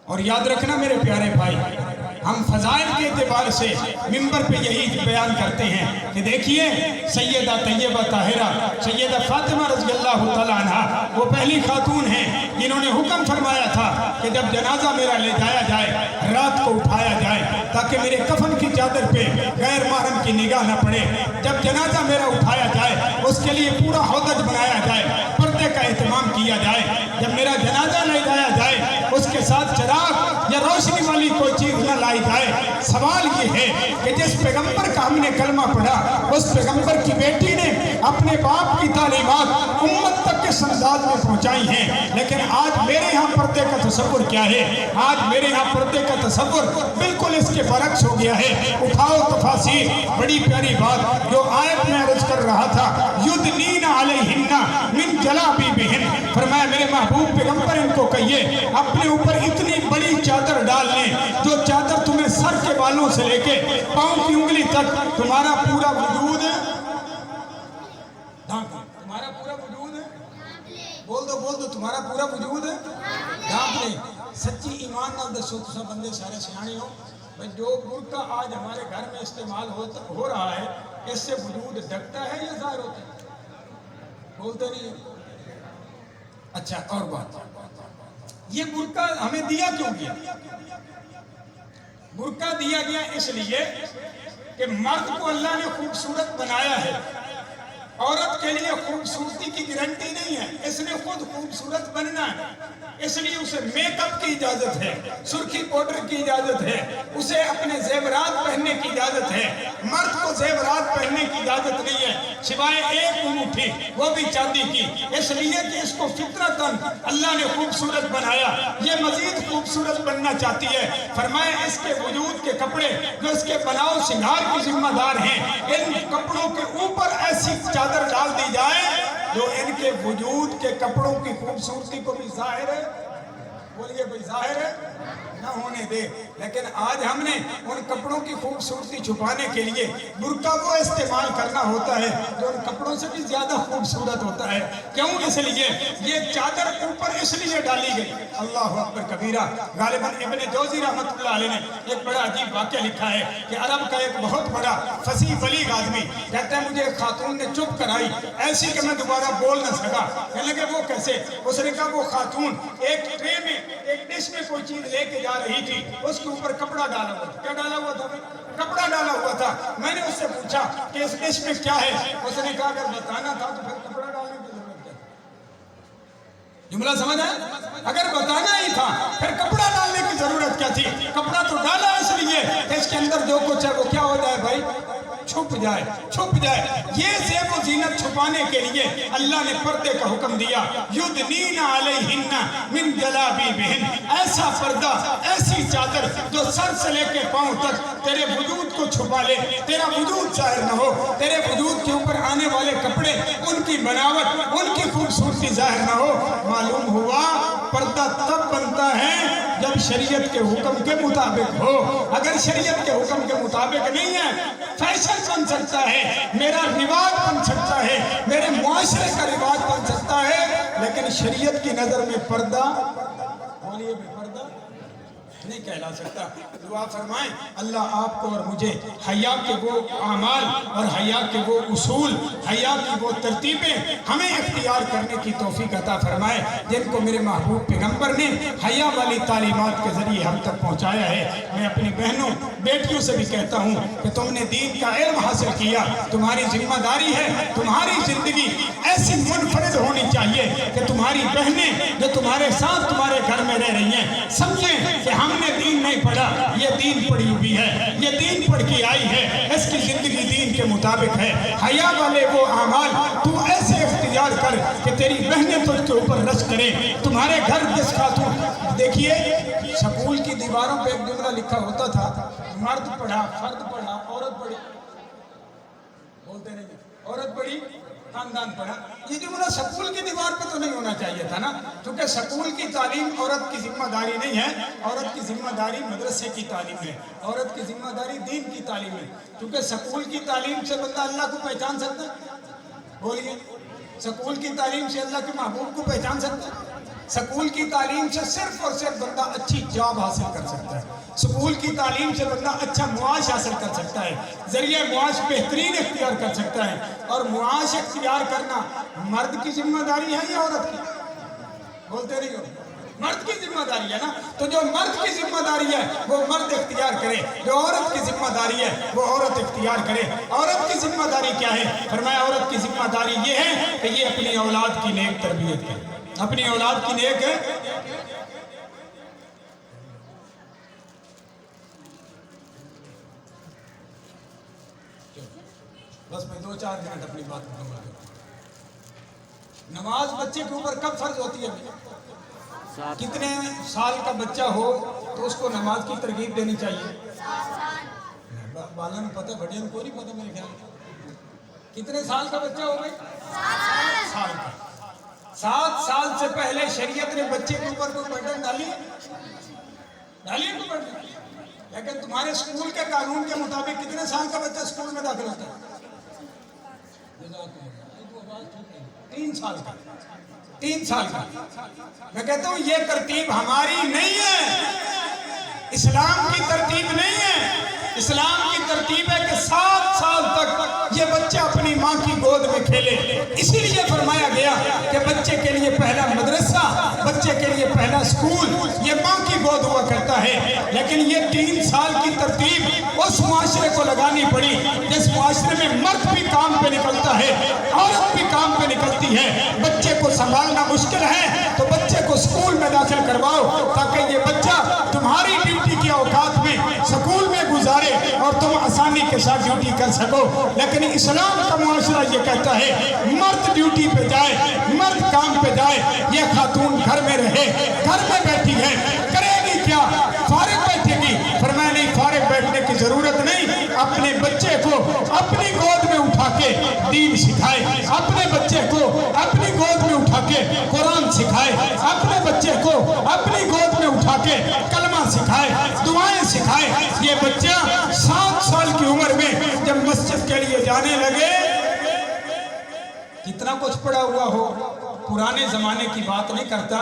اور یاد رکھنا میرے پیارے بھائی، ہم فضائل کے اعتبار سے ممبر پہ یہی بیان کرتے ہیں کہ دیکھیے سیدہ طیبہ طاہرہ سیدہ فاطمہ رضی اللہ تعالیٰ عنہ وہ پہلی خاتون ہیں جنہوں نے حکم فرمایا تھا کہ جب جنازہ میرا لے جایا جائے رات کو اٹھایا جائے تاکہ میرے کفن کی چادر پہ غیر محرم کی نگاہ نہ پڑے، جب جنازہ میرا اٹھایا جائے اس کے لیے پورا ہودج بنایا جائے، پردے کا اہتمام کیا جائے، جب میرا جنازہ لے جایا جائے اس کے ساتھ چراغ یا روشنی والی کوئی چیز نہ لائی جائے۔ سوال یہ ہے کہ جس پیغمبر کا ہم نے کلمہ پڑھا اس پیغمبر کی بیٹی نے اپنے باپ کی تعلیمات امت تک کے انداز میں پہنچائی ہیں، لیکن آج میرے ہاں پردے کا تصور کیا ہے؟ آج میرے ہاں پردے کا تصور بالکل اس کے برعکس ہو گیا ہے۔ اٹھاؤ تفاسیر، بڑی پیاری بات جو آیت میں عرض کر رہا تھا، یدنین علیہن من جلابیبہن، فرمایا میرے محبوب پیغمبر ان کو کہیے اپنے اوپر اتنی بڑی چادر ڈال لیں جو چادر تمہیں سر کے بالوں سے لے کے پاؤں کی انگلی تک تمہارا پورا وجود تمہارا پورا وجود بول دو تمہارا پورا وجود ڈھانپ لیں۔ سچی ایمان نال دسو تساں بندے سارے سیانے ہو، جو برقع آج ہمارے گھر میں استعمال ہو رہا ہے اس سے وجود ڈھکتا ہے یا ظاہر ہوتا ہے؟ بولتے نہیں ہیں۔ اچھا اور بات، یہ برقع ہمیں دیا کیوں گیا؟ برقع دیا گیا اس لیے کہ مرد کو اللہ نے خوبصورت بنایا ہے، عورت کے لیے خوبصورتی کی گارنٹی نہیں ہے، اس نے خود خوبصورت بننا ہے، اس لیے اسے میک اپ کی اجازت ہے، سرخی پاؤڈر کی اجازت ہے، اسے اپنے زیورات پہننے کی اجازت ہے۔ مرد کو زیورات پہننے کی اجازت نہیں ہے سوائے ایک انگوٹھی، وہ بھی چاندی کی، اس لیے کہ اس کو فطرتاً اللہ نے خوبصورت بنایا، یہ مزید خوبصورت بننا چاہتی ہے۔ فرمایا اس کے وجود کے کپڑے جو اس کے بناؤ سنگار کی ذمہ دار ہیں، ان کپڑوں کے اوپر ایسی چادر ڈال دی جائے جو ان کے وجود کے کپڑوں کی خوبصورتی کو بھی ظاہر ہے، بولیے بھئی ظاہر ہے نہ ہونے دے۔ لیکن آج ہم نے ان کپڑوں کی خوبصورتی چھپانے کے لیے برقع کو استعمال کرنا ہوتا ہے جو ان کپڑوں سے بھی زیادہ خوبصورت ہوتا ہے۔ کیوں؟ اس لیے یہ چادر اوپر اس لیے ڈالی گئی۔ اللہ اکبر کبیرہ۔ غالباً ابن جوزی رحمۃ اللہ علیہ نے ایک بڑا عجیب واقعہ لکھا ہے کہ عرب کا ایک بہت بڑا فصیح بلیغ آدمی کہتا ہے مجھے ایک خاتون نے چپ کرائی ایسی کہ میں دوبارہ بول نہ سکا۔ کہنے لگے وہ کیسے؟ اس نے کہا وہ خاتون ایک ٹرے میں ایک ڈش میں کوئی چیز لے کے جا رہی تھی، اس کے اوپر کپڑا ڈالا ہوا تھا۔ کیا ڈالا ہوا تھا؟ کپڑا ڈالا ہوا تھا۔ میں نے اس سے پوچھا کہ اس ڈش میں کیا ہے؟ اس نے کہا اگر بتانا تھا تو پھر کپڑا ڈالنے کی ضرورت کیا؟ جملہ سمجھ ہے؟ اگر بتانا ہی تھا پھر کپڑا ڈالنے کی ضرورت کیا تھی؟ کپڑا تو ڈالا اس لیے کہ اس کے اندر جو کچھ ہے وہ کیا ہو جائے بھائی؟ چھپ جائے، چھپ جائے۔ یہ زیب و زینت چھپانے کے لیے اللہ نے پردے کا حکم دیا، یدنین علیہن من جلابیبہن، ایسا پردہ، ایسی چادر جو سر سے لے کے پاؤں تک تیرے وجود کو چھپا لے، تیرا وجود ظاہر نہ ہو، تیرے وجود کے اوپر آنے والے کپڑے ان کی بناوٹ، ان کی خوبصورتی ظاہر نہ ہو۔ معلوم ہوا پردہ تب بنتا ہے جب شریعت کے حکم کے مطابق ہو۔ اگر شریعت کے حکم کے مطابق نہیں ہے، فیشن بن سکتا ہے، میرا رواج بن سکتا ہے، میرے معاشرے کا رواج بن سکتا ہے، لیکن شریعت کی نظر میں پردہ بولیے بھی پردہ نہیں کہلا سکتا۔ دعا فرمائیں اللہ آپ کو اور مجھے حیا کے وہ اعمال اور حیا کے وہ اصول، حیا کی وہ ترتیبیں ہمیں اختیار کرنے کی توفیق عطا فرمائے جن کو میرے محبوب پیغمبر نے حیا والی تعلیمات کے ذریعے ہم تک پہنچایا ہے۔ میں اپنی بہنوں بیٹیوں سے بھی کہتا ہوں کہ تم نے دین کا علم حاصل کیا، تمہاری ذمہ داری ہے، تمہاری زندگی ایسی منفرد ہونی چاہیے کہ تمہاری بہنیں جو تمہارے ساتھ تمہارے گھر میں رہ رہی ہیں سمجھیں کہ ہم نے دین نہیں پڑھا، یہ دین پڑھی ہوئی ہے، یہ دین پڑھ کے آئی ہے، اس کی زندگی دین کے مطابق ہے۔ حیا والے وہ اعمال تو ایسے اختیار کر کہ تیری بہنیں تجھ کے اوپر رش کریں۔ تمہارے گھر جس خاتون، دیکھیے سکول کی دیواروں پہ ایک جملہ لکھا ہوتا تھا، مرد پڑھا، فرد پڑھا، عورت پڑھی، بولتے نہیں، عورت پڑھی، خاندان پڑھا۔ یہ جملہ سکول کی دیوار پہ تو نہیں ہونا چاہیے تھا نا، کیونکہ سکول کی تعلیم عورت کی ذمہ داری نہیں ہے، عورت کی ذمہ داری مدرسے کی تعلیم ہے، عورت کی ذمہ داری دین کی تعلیم ہے۔ کیونکہ سکول کی تعلیم سے بندہ اللہ کو پہچان سکتا ہے، بولیے سکول کی تعلیم سے اللہ کے محبوب کو پہچان سکتا ہے؟ سکول کی تعلیم سے صرف اور صرف بندہ اچھی جاب حاصل کر سکتا ہے، سکول کی تعلیم سے بندہ اچھا معاش حاصل کر سکتا ہے، ذریعہ معاش بہترین اختیار کر سکتا ہے۔ اور معاش اختیار کرنا مرد کی ذمہ داری ہے یا عورت کی؟ بولتے نہیں ہو، مرد کی ذمہ داری ہے نا، تو جو مرد کی ذمہ داری ہے وہ مرد اختیار کرے، جو عورت کی ذمہ داری ہے وہ عورت اختیار کرے۔ عورت کی ذمہ داری کیا ہے؟ فرمایا عورت کی ذمہ داری یہ ہے کہ یہ اپنی اولاد کی نیک تربیت کرے، اپنی اولاد کی نیک ہے۔ بس میں 2-4 منٹ اپنی بات مکمل کرتا ہوں۔ نماز بچے کے اوپر کب فرض ہوتی ہے؟ کتنے سال کا بچہ ہو تو اس کو نماز کی ترغیب دینی چاہیے؟ بالا میں پتہ، بڑے کو نہیں پتہ میرے خیال۔ کتنے سال کا بچہ ہو گئی؟ 7 سال کا۔ 7 سال سے پہلے شریعت نے بچے کے اوپر کوئی برڈن ڈالی کوئی برڈن؟ لیکن تمہارے اسکول کے قانون کے مطابق کتنے سال کا بچہ اسکول میں داخل ہوتا ہے؟ 3 سال کا۔ 3 سال کا۔ میں کہتا ہوں یہ ترتیب ہماری نہیں ہے، اسلام کی ترتیب نہیں ہے۔ اسلام کی ترتیب ہے کہ 7 سال تک یہ بچہ اپنی ماں کی گود میں کھیلے۔ اسی لیے فرمایا گیا کہ بچے کے لیے پہلا مدرسہ، بچے کے لیے پہلا سکول یہ ماں کی گود ہوا کرتا ہے، لیکن یہ 3 سال کی ترتیب اس معاشرے کو لگانی پڑی جس معاشرے میں مرد بھی کام پہ نکلتا ہے، عورت بھی کام پہ نکلتی ہے، بچے کو سنبھالنا مشکل ہے تو بچے کو سکول میں داخل کرواؤ تاکہ یہ بچہ تمہاری ڈیوٹی کے اوقات میں سکول میں گزارے اور تم آسانی کے ساتھ ڈیوٹی کر سکو۔ لیکن اسلام کا معاشرہ یہ کہتا ہے مرد ڈیوٹی پہ جائے، مرد کام پہ جائے، یہ خاتون گھر میں رہے، گھر میں بیٹھی ہے، کرے گی کیا؟ فارغ بیٹھے گی؟ فرمایا نہیں، فارغ بیٹھنے کی ضرورت نہیں، اپنے بچے کو اپنی گود میں اٹھا کے دین سکھائے، اپنے بچے کو اپنی گود میں اٹھا کے قرآن سکھائے، اپنے بچے کو اپنی گود میں اٹھا کے کلمہ سکھائے، دعائیں سکھائے۔ یہ بچہ 7 سال کی عمر میں جب مسجد کے لیے جانے لگے، کتنا کچھ پڑا ہوا ہو، پرانے زمانے کی بات نہیں کرتا،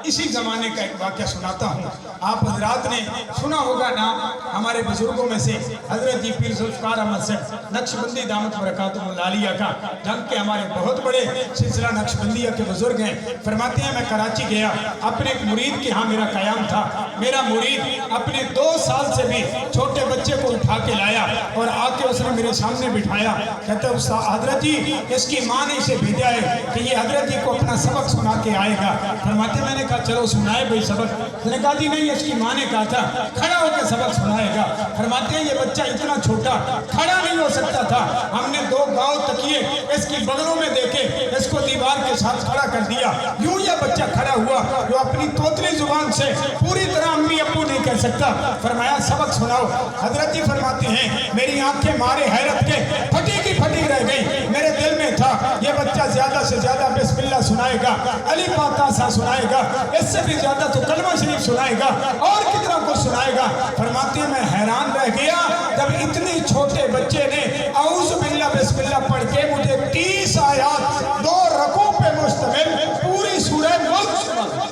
اسی زمانے کا ایک واقعہ سناتا ہوں۔ آپ حضرات نے سنا ہوگا نام ہمارے بزرگوں میں سے حضرت جی پیر ذوالفقار احمد صاحب نقشبندی دامت برکاتہ العالیہ کا، جنگ کے ہمارے بہت بڑے سلسلہ نقشبندیہ کے بزرگ ہیں۔ فرماتے ہیں میں کراچی گیا، اپنے ایک مرید کے ہاں میرا قیام تھا، میرا مرید اپنے 2 سال سے بھی چھوٹے بچے کو اٹھا کے لایا اور آ کے اس نے میرے سامنے بٹھایا، کہتا ہے استاد حضرت جی اس کی ماں نے اسے بھیجا ہے کہ یہ حضرت جی کو اپنا سبق سنا کے آئے گا۔ فرماتے میں نے کہا چلو سنائے بھئی سبق۔ اس نے کہا جی نہیں، اس کی ماں نے کہا تھا کھڑا ہو کے سبق سنائے گا۔ فرماتے ہیں یہ بچہ اتنا چھوٹا کھڑا نہیں ہو سکتا تھا، ہم نے 2 گاؤں تکیے اس کی بغلوں میں دیکھے، اس کو دیوار کے ساتھ کھڑا کر دیا، یوں یہ بچہ کھڑا ہوا جو اپنی توتلی زبان سے پوری طرح امی ابو نہیں کہہ سکتا۔ فرمایا سبق سناؤ۔ حضرت جی فرماتے ہیں میری آنکھیں مارے حیرت کے پھٹی کی پھٹی رہ گئی، میرے دل میں تھا یہ بچہ زیادہ سے زیادہ بسم اللہ سنائے گا، علی پاک سا سنائے گا، اس سے بھی زیادہ تو کلمہ شریف سنائے گا، اور کتنا کچھ سنائے گا۔ فرماتے ہیں میں حیران رہ گیا جب اتنی چھوٹے بچے نے اعوذ باللہ بسم اللہ پڑھ کے مجھے 30 آیات 2 رکوع پہ مشتمل پوری سورہ ملک سنائی،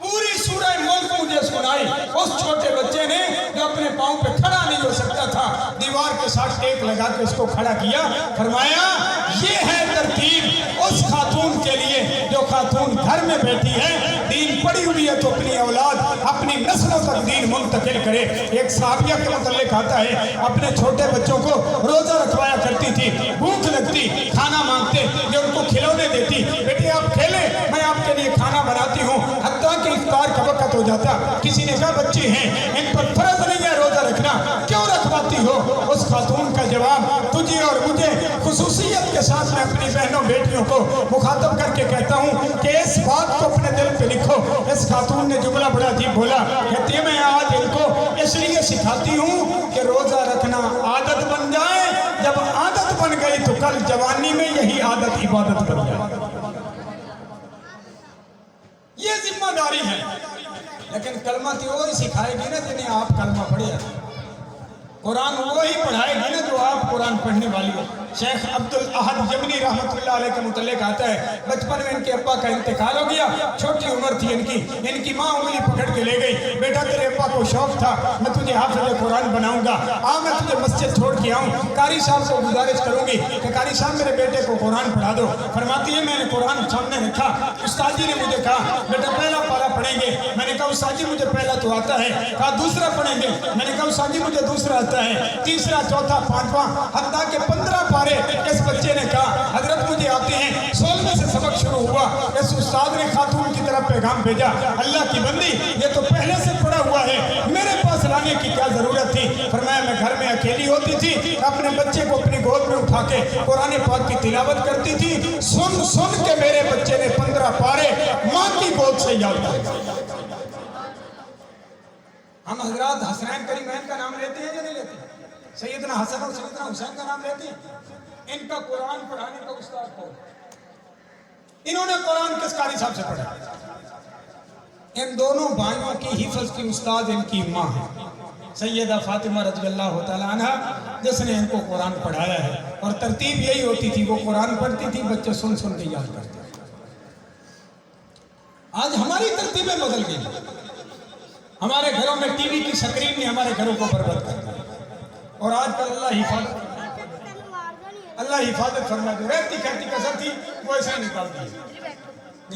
پوری سورہ ملک مجھے سنائی۔ اس چھوٹے بچے نے جو اپنے پاؤں پہ کھڑا نہیں ہو سکتا تھا، دیوار کے ساتھ ٹیک لگا کے اس کو کھڑا کیا۔ فرمایا یہ ہے ترتیب اس خاتون کے لیے جو خاتون گھر میں بیٹھی ہے، دین پڑھی ہوئی ہے تو اپنی اولاد اپنی نسلوں تک دین منتقل کرے۔ ایک صحابیہ کے متعلق آتا ہے اپنے چھوٹے بچوں کو روزہ رکھوایا کرتی تھی، بھوک لگتی کھانا مانگتے، یہ ان کو کھلونے دیتی، بیٹی آپ کھیلیں میں آپ کے لیے کھانا بناتی ہوں، حتیٰ کہ افطار کا وقت ہو جاتا۔ کسی نے کہا بچے ہیں ان پر فرض نہیں ہے روزہ رکھنا، کیوں رکھواتی ہو؟ اس خاتون کا جواب تجھے اور مجھے خصوصیت کے ساتھ میں اپنی بہنوں بیٹیوں کو مخاطب کر کے کہتا ہوں کہ اس بات کو اپنے دل پہ لکھو۔ اس خاتون نے جملہ بڑا عجیب بولا، کہتی ہے میں آج ان کو اس لیے سکھاتی ہوں کہ روزہ رکھنا عادت بن جائے، جب عادت بن گئی تو کل جوانی میں یہی عادت عبادت بن جائے۔ یہ ذمہ داری ہے، لیکن کلمہ تو وہی سکھائے گی نا جنہیں آپ کلمہ پڑھے، قرآن وہی پڑھائے گی نا جو آپ قرآن پڑھنے والی ہو۔ شیخ عبدالاحد یمنی رحمۃ اللہ علیہ کے متعلق آتا ہے بچپن میں ان کے ابا کا انتقال ہو گیا، چھوٹی عمر تھی ان کی ماں انگلی پکڑ کے لے گئی، بیٹا تیرے ابا کو شوق تھا میں تجھے حافظ قرآن بناؤں گا، میں تجھے مسجد چھوڑ کے آؤں، قاری صاحب کو گزارش کروں گی کہ قاری صاحب میرے بیٹے کو قرآن پڑھا دو۔ فرماتی ہے میں نے قرآن سامنے رکھا، استاد جی نے مجھے کہا بیٹا پہلا پارہ پڑھیں گے، میں نے کہا استاد جی مجھے پہلا تو آتا ہے، کہا دوسرا پڑھیں گے، میں نے کہا استاد جی مجھے دوسرا آتا ہے، تیسرا چوتھا پانچواں، حتیٰ کہ 15 پارے اس بچے نے کہا حضرت مجھے آتے ہیں۔ 16 سے سبق شروع ہوا، اس استاد نے خاتون کی طرف پیغام بھیجا، اللہ کی بندی یہ تو پہلے سے پڑھا ہوا ہے، میرے پاس لانے کی کیا ضرورت تھی؟ فرمایا میں گھر میں اکیلی ہوتی تھی، اپنے بچے کو اپنی گود میں اٹھا کے قرآن پاک کی تلاوت کرتی تھی، سن سن کے میرے بچے نے 15 پارے ماں کی گود سے یاد کر۔ ہم حضرات حسنین کریمین کا نام لیتے ہیں یا نہیں لیتے؟ سیدنا حسن اور سیدنا حسین کا نام لیتے ہیں؟ ان کا قرآن پڑھانے کا استاد کون؟ انہوں نے قرآن کس قاری صاحب سے پڑھا؟ ان دونوں بھائیوں کی حفظ کی استاد ان کی ماں ہے سیدہ فاطمہ رضی اللہ تعالیٰ عنہ، جس نے ان کو قرآن پڑھایا ہے، اور ترتیب یہی ہوتی تھی، وہ قرآن پڑھتی تھی، بچے سن سن کے یاد کرتے۔ آج ہماری ترتیبیں بدل گئی، ہمارے گھروں میں ٹی وی کی سکرین نے ہمارے گھروں کو برباد کر دیا، اور آج کل اللہ حفاظت فرما دے، رہتی کھرتی کسر تھی وہ ایسے نکال دی۔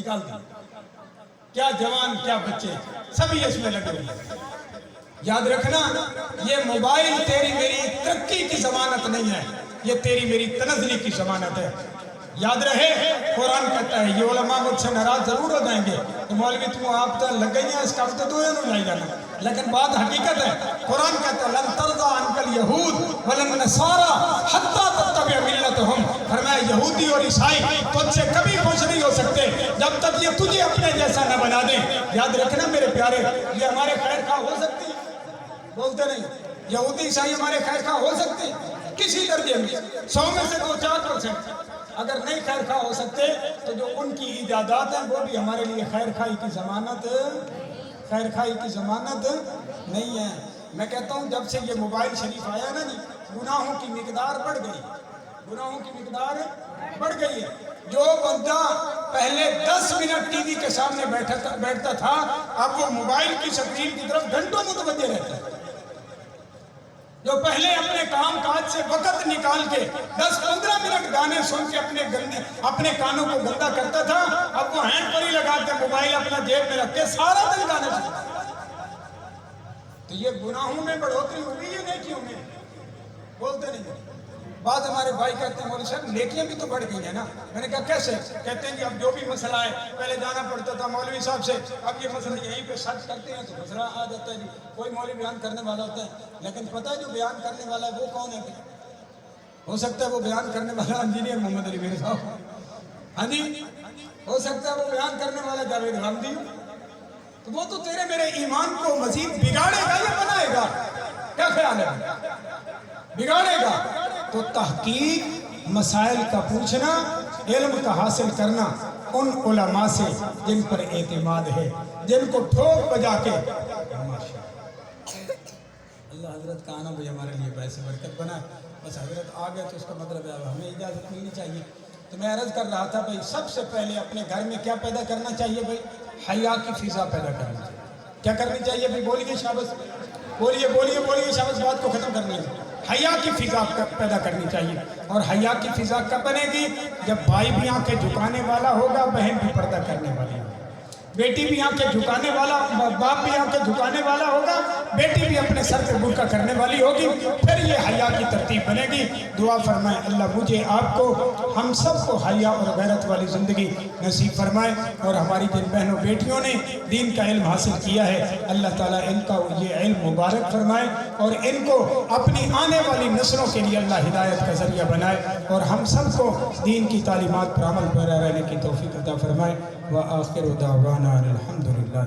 کیا جوان کیا بچے سبھی اس میں لگے ہوئے. یاد رکھنا یہ موبائل تیری میری ترقی کی ضمانت نہیں ہے، یہ تیری میری تنزلی کی ضمانت ہے. یاد رہے قرآن کہتا ہے، یہ علماء مجھ سے ناراض ضرور ہو جائیں گے کہ مولوی تم آپ تو لگ گئی ہیں اس کا ہفتے تو یہ نہیں جانا، لیکن بات حقیقت ہے. قرآن کہتا ہے لن ترضى عنك اليهود ولا النصارى حتى تتبع ملتهم. فرمایا یہودی اور عیسائی تجھ سے کبھی خوش نہیں ہو سکتے جب تک یہ تجھے اپنے جیسا نہ بنا دیں. یاد رکھنا میرے پیارے، یہ ہمارے خیر خواہ ہو سکتی ہے، بولتے نہیں. یہودی عیسائی ہمارے خیر خواہ ہو سکتے ہیں کسی درجے میں، 100 میں سے 2-4%. اگر نہیں خیر خواہ ہو سکتے تو جو ان کی ایجادات ہیں وہ بھی ہمارے لیے خیر خواہی کی ضمانت نہیں ہے. میں کہتا ہوں جب سے یہ موبائل شریف آیا نا جی، گناہوں کی مقدار بڑھ گئی ہے. جو بندہ پہلے 10 منٹ ٹی وی کے سامنے بیٹھتا تھا اب وہ موبائل کی سکرین کی طرف گھنٹوں متوجہ رہتا ہے. جو پہلے اپنے کام کاج سے وقت نکال کے 10-15 منٹ گانے سن کے اپنے کانوں کو گندا کرتا تھا اب وہ ہینڈ پر ہی لگا کے موبائل اپنا جیب میں رکھ کے سارا دن گانے سنتا. تو یہ گناہوں میں بڑھوتری ہوگی یا نیکیوں میں؟ بولتے نہیں. بعض ہمارے بھائی کہتے ہیں مولوی صاحب نیکیاں بھی تو بڑھ گئی ہیں نا. میں نے کہا کیسے؟ کہتے ہیں کہ اب جو بھی مسئلہ ہے پہلے جانا پڑتا تھا مولوی صاحب سے، اب یہ مسئلہ یہیں پہ سرچ کرتے ہیں تو مسئلہ آ جاتا ہے. جی کوئی مولوی بیان کرنے والا ہوتا ہے لیکن پتہ ہے جو بیان کرنے والا ہے وہ کون ہے؟ ہو سکتا ہے وہ بیان کرنے والا انجینئر محمد علی میرے صاحب، ہاں جی ہو سکتا ہے وہ بیان کرنے والا جاوید حامدی. تو وہ تو تیرے میرے ایمان کو مزید بگاڑے گا یا بنائے گا؟ کیا خیال ہے؟ بگاڑے گا. تو تحقیق، مسائل کا پوچھنا، علم کا حاصل کرنا ان علماء سے جن پر اعتماد ہے، جن کو ٹھوک بجا کے اللہ حضرت کا آنا بھی ہمارے لیے باعث برکت بنا. بس حضرت آ گئے تو اس کا مطلب ہے ہمیں اجازت ملنی چاہیے. تو میں عرض کر رہا تھا بھائی سب سے پہلے اپنے گھر میں کیا پیدا کرنا چاہیے؟ بھائی حیا کی فضا پیدا کرنا چاہیے. کیا کرنی چاہیے بھائی؟ بولیے شاباش، بولیے شاباش، بات کو ختم کرنی ہے. حیا کی فضا پیدا کرنی چاہیے. اور حیا کی فضا کب بنے گی؟ جب بھائی بھی آنکھیں جھکانے والا ہوگا، بہن بھی پردہ کرنے والی ہوگی، بیٹی بھی آنکھیں جھکانے والا، باپ بھی آنکھیں جھکانے والا ہوگا، بیٹی بھی اپنے سر پہ برقع کرنے والی ہوگی. پھر یہ حیا کی ترتیب بنے گی. دعا فرمائیں اللہ مجھے آپ کو ہم سب کو حیا اور غیرت والی زندگی نصیب فرمائے. اور ہماری جن بہنوں بیٹیوں نے دین کا علم حاصل کیا ہے اللہ تعالیٰ ان کا یہ علم مبارک فرمائے اور ان کو اپنی آنے والی نسلوں کے لیے اللہ ہدایت کا ذریعہ بنائے اور ہم سب کو دین کی تعلیمات پر عمل پیرا رہنے کی توفیق عطا فرمائے. وآخر دعوانا الحمدللہ.